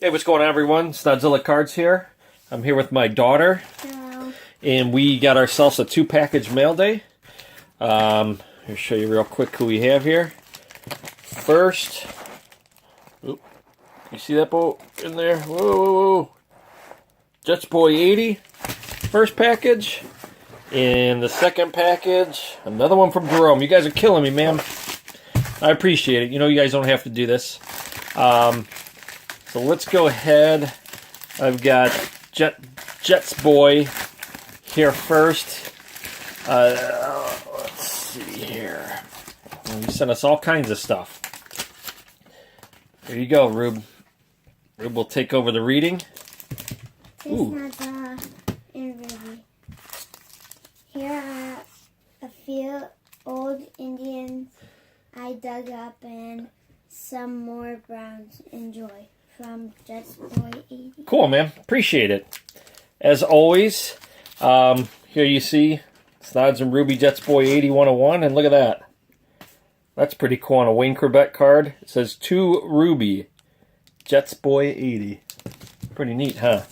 Hey, what's going on, everyone? Snudzilla Cards here. I'm here with my daughter. Hello. And we got ourselves a 2-package mail day. I'll show you real quick who we have here. First, you see that boat in there? Whoa, whoa, whoa. Jetsboy80, first package. And the second package, another one from Jerome. You guys are killing me, man. I appreciate it. You know you guys don't have to do this. So let's go ahead. I've got Jetsboy here first. Let's see here. He sent us all kinds of stuff. There you go, Rube. Rube will take over the reading. This not in Ruby. Here are a few old Indians I dug up and some more browns. Enjoy. From Jetsboy80. Cool, man. Appreciate it. As always, here you see Snods and Ruby Jetsboy80 101, and look at that. That's pretty cool on a Wayne Corbett card. It says to Ruby Jetsboy80. Pretty neat, huh?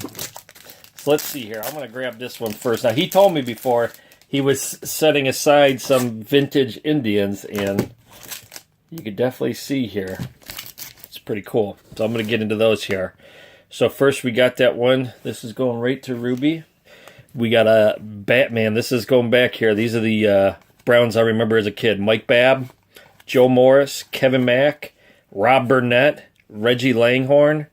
So let's see here. I'm going to grab this one first. Now, he told me before he was setting aside some vintage Indians, and you could definitely see here. Pretty cool. So I'm going to get into those here. So first we got that one. This is going right to Ruby. We got a Batman. This is going back here. These are the Browns I remember as a kid. Mike Babb, Joe Morris, Kevin Mack, Rob Burnett, Reggie Langhorne.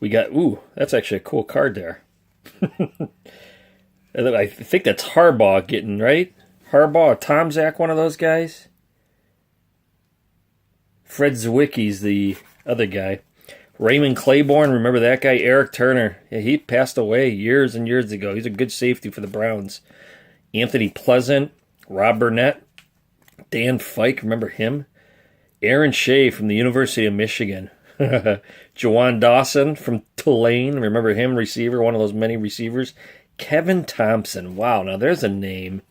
We got, that's actually a cool card there. I think that's Harbaugh getting, right? Harbaugh, Tom Zach, one of those guys. Fred Zwickey's the other guy. Raymond Claiborne, remember that guy? Eric Turner. Yeah, he passed away years and years ago. He's a good safety for the Browns. Anthony Pleasant, Rob Burnett, Dan Fike, remember him? Aaron Shea from the University of Michigan. Jawan Dawson from Tulane, remember him? Receiver, one of those many receivers. Kevin Thompson. Wow, now there's a name.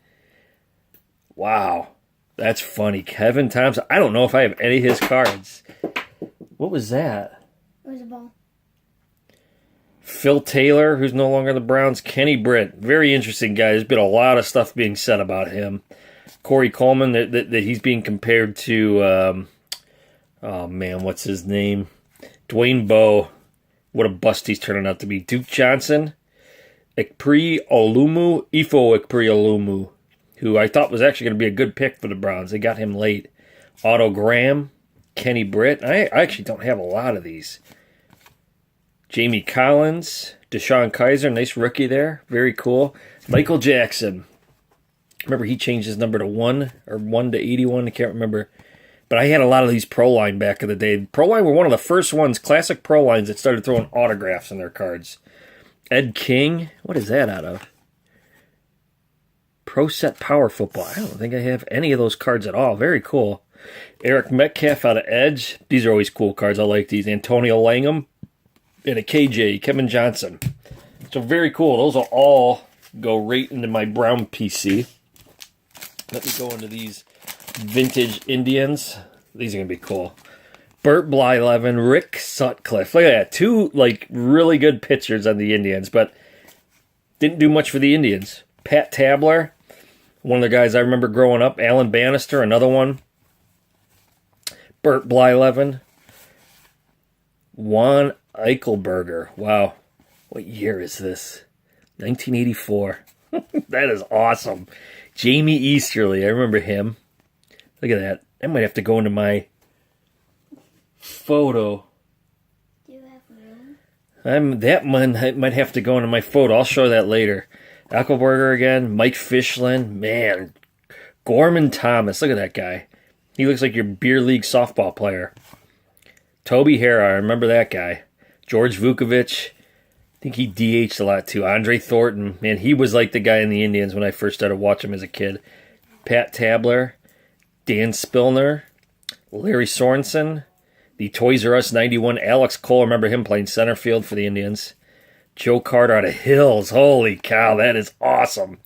Wow, that's funny. Kevin Thompson. I don't know if I have any of his cards. What was that? It was a ball. Phil Taylor, who's no longer the Browns. Kenny Britt. Very interesting guy. There's been a lot of stuff being said about him. Corey Coleman, that he's being compared to, oh man, what's his name? Dwayne Bowe. What a bust he's turning out to be. Duke Johnson. Ifo Ekpri-Olumu, who I thought was actually going to be a good pick for the Browns. They got him late. Otto Graham. Kenny Britt. I actually don't have a lot of these. Jamie Collins. Deshaun Kaiser. Nice rookie there. Very cool. Michael Jackson. Remember he changed his number to 1 or 1 to 81. I can't remember. But I had a lot of these Pro Line back in the day. Pro Line were one of the first ones, classic Pro Lines, that started throwing autographs in their cards. Ed King. What is that out of? Pro Set Power Football. I don't think I have any of those cards at all. Very cool. Eric Metcalf out of Edge. These are always cool cards. I like these. Antonio Langham. And a KJ. Kevin Johnson. So very cool. Those will all go right into my Brown PC. Let me go into these vintage Indians. These are going to be cool. Burt Blyleven. Rick Sutcliffe. Look at that. 2 really good pitchers on the Indians. But didn't do much for the Indians. Pat Tabler. One of the guys I remember growing up. Alan Bannister. Another one. Burt Blyleven. Juan Eichelberger. Wow. What year is this? 1984. That is awesome. Jamie Easterly. I remember him. Look at that. I might have to go into my photo. Do you have room? That one I might have to go into my photo. I'll show that later. Eichelberger again. Mike Fischlin. Man. Gorman Thomas. Look at that guy. He looks like your beer league softball player. Toby Hara, I remember that guy. George Vukovic. I think he DH'd a lot too. Andre Thornton. Man, he was like the guy in the Indians when I first started watching him as a kid. Pat Tabler. Dan Spillner. Larry Sorensen. The Toys R Us 91. Alex Cole. I remember him playing center field for the Indians. Joe Carter out of Hills. Holy cow, that is awesome.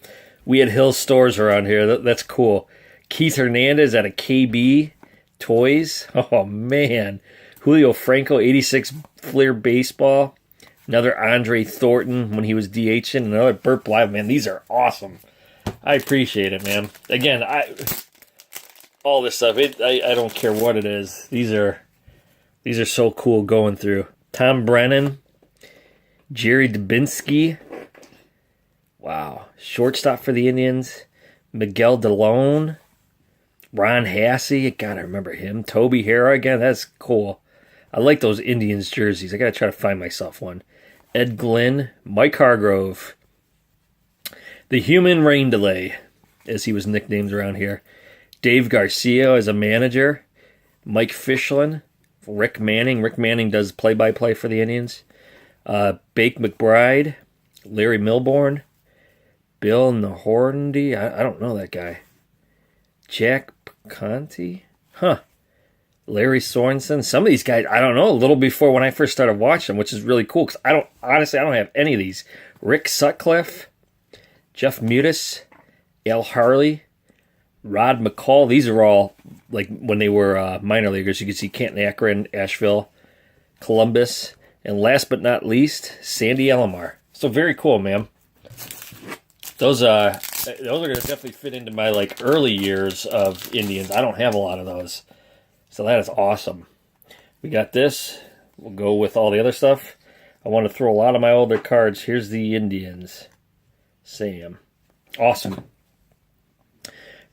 We had Hills stores around here. That's cool. Keith Hernandez out of KB Toys. Oh, man. Julio Franco, 86 Fleer baseball. Another Andre Thornton when he was DHing. Another Burt Blythe. Man, these are awesome. I appreciate it, man. Again, all this stuff, I don't care what it is. These are so cool going through. Tom Brennan, Jerry Dubinsky. Wow. Shortstop for the Indians. Miguel DeLone. Ron Hassey. Gotta remember him. Toby Hara again. That's cool. I like those Indians jerseys. I gotta try to find myself one. Ed Glynn. Mike Hargrove. The Human Rain Delay, as he was nicknamed around here. Dave Garcia as a manager. Mike Fischlin. Rick Manning. Rick Manning does play-by-play for the Indians. Bake McBride. Larry Milbourne. Bill Nahorndy. I don't know that guy. Jack Conti. Huh. Larry Sorensen. Some of these guys, I don't know, a little before when I first started watching, which is really cool, because I don't have any of these. Rick Sutcliffe. Jeff Mutis. Al Harley. Rod McCall. These are all, like, when they were minor leaguers. You can see Canton, Akron, Asheville, Columbus, and last but not least, Sandy Alomar. So very cool, man. Those are going to definitely fit into my, like, early years of Indians. I don't have a lot of those. So that is awesome. We got this. We'll go with all the other stuff. I want to throw a lot of my older cards. Here's the Indians. Sam. Awesome.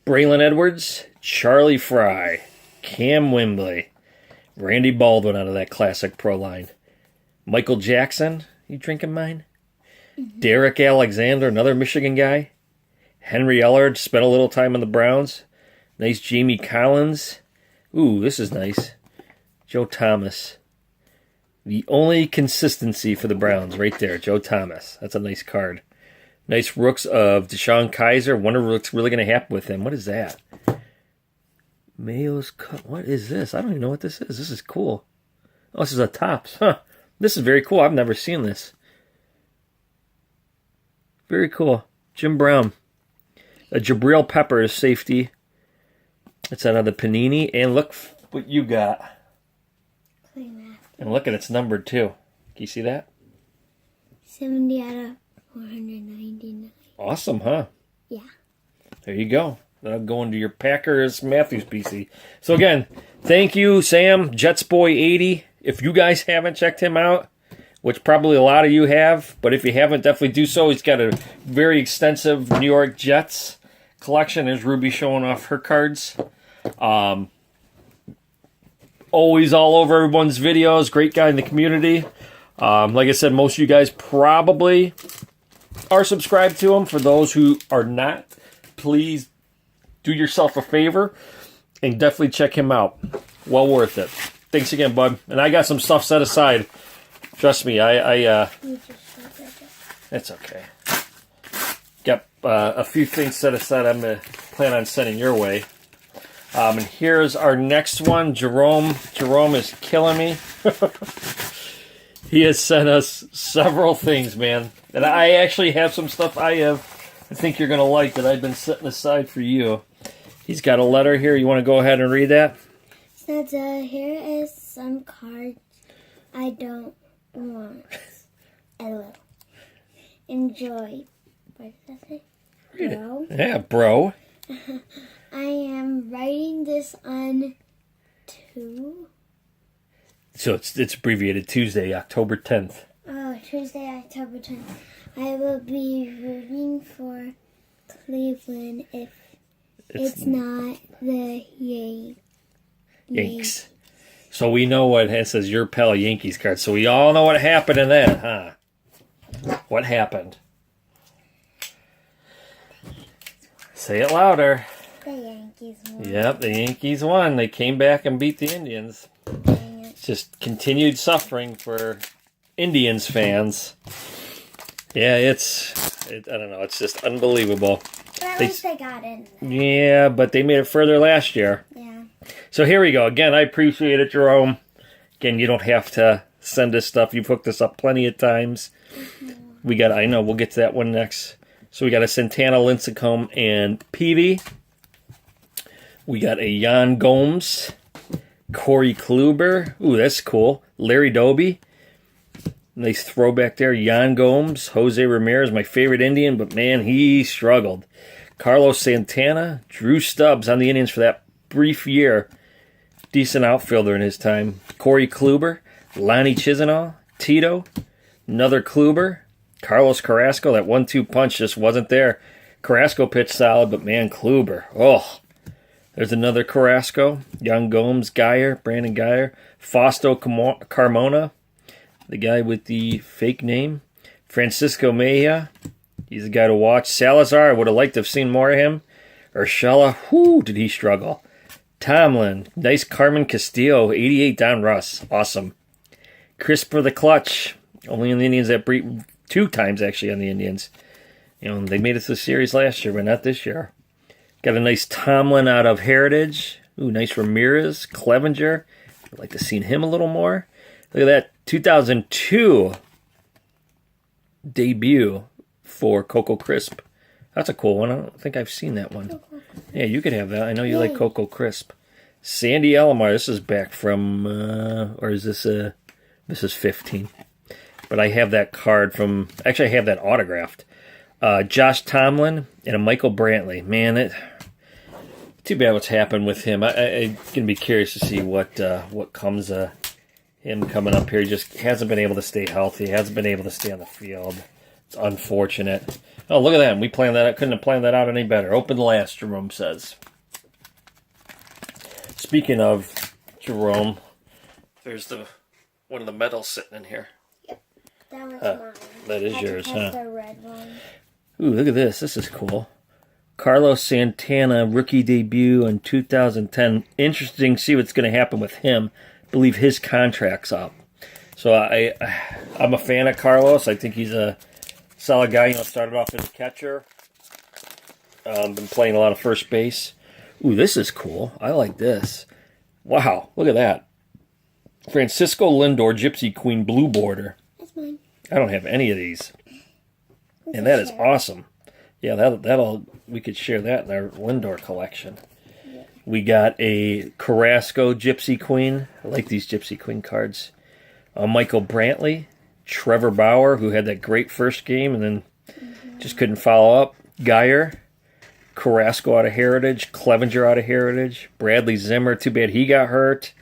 Braylon Edwards, Charlie Fry, Cam Wembley, Randy Baldwin out of that classic pro line. Michael Jackson, you drinking mine? Mm-hmm. Derek Alexander, another Michigan guy. Henry Ellard, spent a little time in the Browns. Nice Jamie Collins. Ooh, this is nice. Joe Thomas. The only consistency for the Browns right there, Joe Thomas. That's a nice card. Nice rooks of Deshaun Kaiser. Wonder what's really going to happen with him. What is that? Mayo's Cup. What is this? I don't even know what this is. This is cool. Oh, this is a Topps. Huh. This is very cool. I've never seen this. Very cool. Jim Brown. A Jabril Peppers safety. It's out of the Panini. And look what you got. And look at it's numbered too. Can you see that? 70 out of 499. Awesome, huh? Yeah. There you go. That'll go into your Packers Matthews PC. So again, thank you, Sam, Jetsboy80. If you guys haven't checked him out, which probably a lot of you have, but if you haven't, definitely do so. He's got a very extensive New York Jets collection. There's Ruby showing off her cards. Always all over everyone's videos. Great guy in the community. Like I said, most of you guys probably are subscribed to him. For those who are not, please do yourself a favor and definitely check him out. Well worth it. Thanks again, bud. And I got some stuff set aside. Trust me, it's okay. Got a few things set aside I'm going to plan on sending your way. And here's our next one. Jerome. Jerome is killing me. He has sent us several things, man. And I actually have some stuff I think you're going to like that I've been setting aside for you. He's got a letter here. You want to go ahead and read that? It says, here is some cards I don't want. I will. Enjoy. What does that say? Bro? Yeah, bro. I am writing this on 2. So it's abbreviated Tuesday, October 10th. Oh, Tuesday, October 10th. I will be rooting for Cleveland if it's not the Yankees. So we know what it says, your pal Yankees card. So we all know what happened in that, huh? What happened? Say it louder. The Yankees won. Yep, the Yankees won. They came back and beat the Indians. It's just continued suffering for Indians fans. Yeah, I don't know. It's just unbelievable. But at least they got in. Yeah, but they made it further last year. Yeah. So here we go. Again, I appreciate it, Jerome. Again, you don't have to send us stuff. You've hooked us up plenty of times. Mm-hmm. I know, we'll get to that one next. So we got a Santana, Lincecum, and Peavy. We got a Jan Gomes, Corey Kluber. Ooh, that's cool. Larry Doby. Nice throwback there. Yan Gomes. Jose Ramirez, my favorite Indian, but man, he struggled. Carlos Santana. Drew Stubbs on the Indians for that brief year. Decent outfielder in his time. Corey Kluber. Lonnie Chisenhall. Tito. Another Kluber. Carlos Carrasco. That 1-2 punch just wasn't there. Carrasco pitched solid, but man, Kluber. Oh, there's another Carrasco. Young Gomes, Geyer, Brandon Geyer. Fausto Carmona, the guy with the fake name. Francisco Mejia, he's the guy to watch. Salazar, I would have liked to have seen more of him. Urshela, whoo, did he struggle. Tomlin, nice Carmen Castillo, 88 Don Russ, awesome. Crisper the Clutch, only on the Indians that breed 2 times actually on the Indians. You know, they made it to the series last year, but not this year. Got a nice Tomlin out of Heritage. Ooh, nice Ramirez, Clevenger. I'd like to see him a little more. Look at that 2002 debut for Coco Crisp. That's a cool one. I don't think I've seen that one. Yeah, you could have that. I know you like Coco Crisp. Sandy Alomar. This is back from, or is this this is 15. But I have that card from, actually I have that autographed. Josh Tomlin and a Michael Brantley. Man, too bad what's happened with him. I'm going to be curious to see what comes of him coming up here. He just hasn't been able to stay healthy. Hasn't been able to stay on the field. It's unfortunate. Oh, look at that. We planned that. I couldn't have planned that out any better. Open last, Jerome says. Speaking of Jerome, there's one of the medals sitting in here. Yep, that one's mine. That is yours, huh? The red one. Ooh, look at this. This is cool. Carlos Santana, rookie debut in 2010. Interesting to see what's going to happen with him. I believe his contract's up. So I'm a fan of Carlos. I think he's a solid guy. You know, started off as a catcher. Been playing a lot of first base. Ooh, this is cool. I like this. Wow, look at that. Francisco Lindor, Gypsy Queen, blue border. That's mine. I don't have any of these. And that is awesome. Yeah, that'll we could share that in our Lindor collection. Yeah. We got a Carrasco Gypsy Queen. I like these Gypsy Queen cards. Michael Brantley, Trevor Bauer, who had that great first game and then just couldn't follow up. Geyer, Carrasco out of Heritage, Clevenger out of Heritage, Bradley Zimmer. Too bad he got hurt.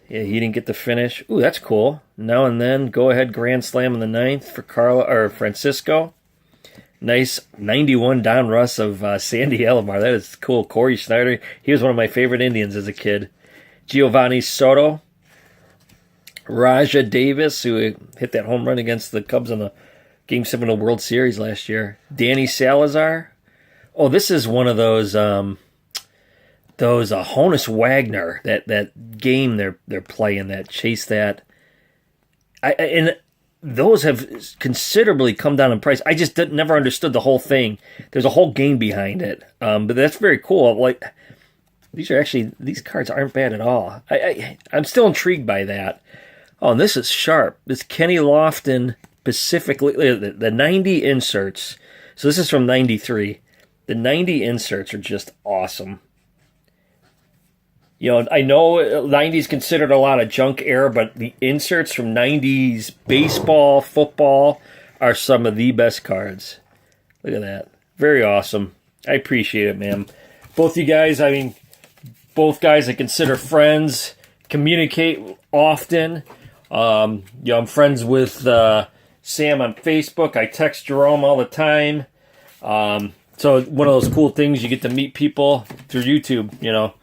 Yeah, he didn't get the finish. Ooh, that's cool. Now and then, go-ahead grand slam in the 9th for Francisco. Nice 91 Don Russ of Sandy Alomar. That is cool. Corey Schneider. He was one of my favorite Indians as a kid. Giovanni Soto. Raja Davis, who hit that home run against the Cubs on the Game 7 of the World Series last year. Danny Salazar. Oh, this is one of those Honus Wagner, that game they're playing, that chase that. And those have considerably come down in price. I just never understood the whole thing. There's a whole game behind it, but that's very cool. Like these cards aren't bad at all. I'm still intrigued by that. Oh, and this is sharp. This Kenny Lofton specifically, the 90 inserts. So this is from 93. The 90 inserts are just awesome. You know, I know 90s considered a lot of junk era, but the inserts from 90s baseball, football are some of the best cards. Look at that. Very awesome. I appreciate it, man. Both you guys, both guys I consider friends, communicate often. I'm friends with Sam on Facebook. I text Jerome all the time. So one of those cool things, you get to meet people through YouTube, you know.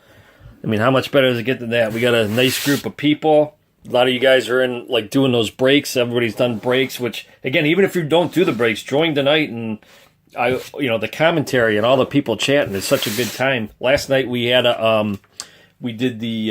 How much better does it get than that? We got a nice group of people. A lot of you guys are in, doing those breaks. Everybody's done breaks, which, again, even if you don't do the breaks, join tonight and, the commentary and all the people chatting is such a good time. Last night we had we did the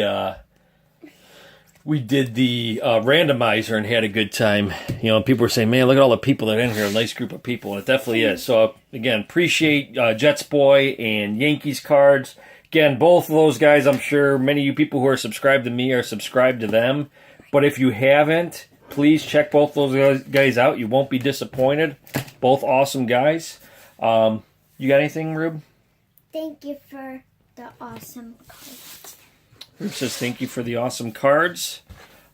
randomizer and had a good time. People were saying, man, look at all the people that are in here. A nice group of people. And it definitely is. So, again, appreciate Jetsboy and Yankees cards. Again, both of those guys, I'm sure many of you people who are subscribed to me are subscribed to them. But if you haven't, please check both those guys out. You won't be disappointed. Both awesome guys. You got anything, Rube? Thank you for the awesome cards. Herb says thank you for the awesome cards.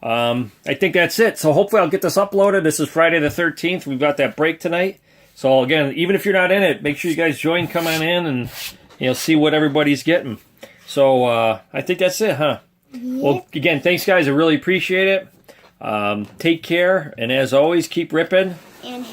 I think that's it. So hopefully I'll get this uploaded. This is Friday the 13th. We've got that break tonight. So again, even if you're not in it, make sure you guys join, come on in, and see what everybody's getting. So I think that's it, huh? Yep. Well, again, thanks guys. I really appreciate it. Take care, and as always, keep ripping. And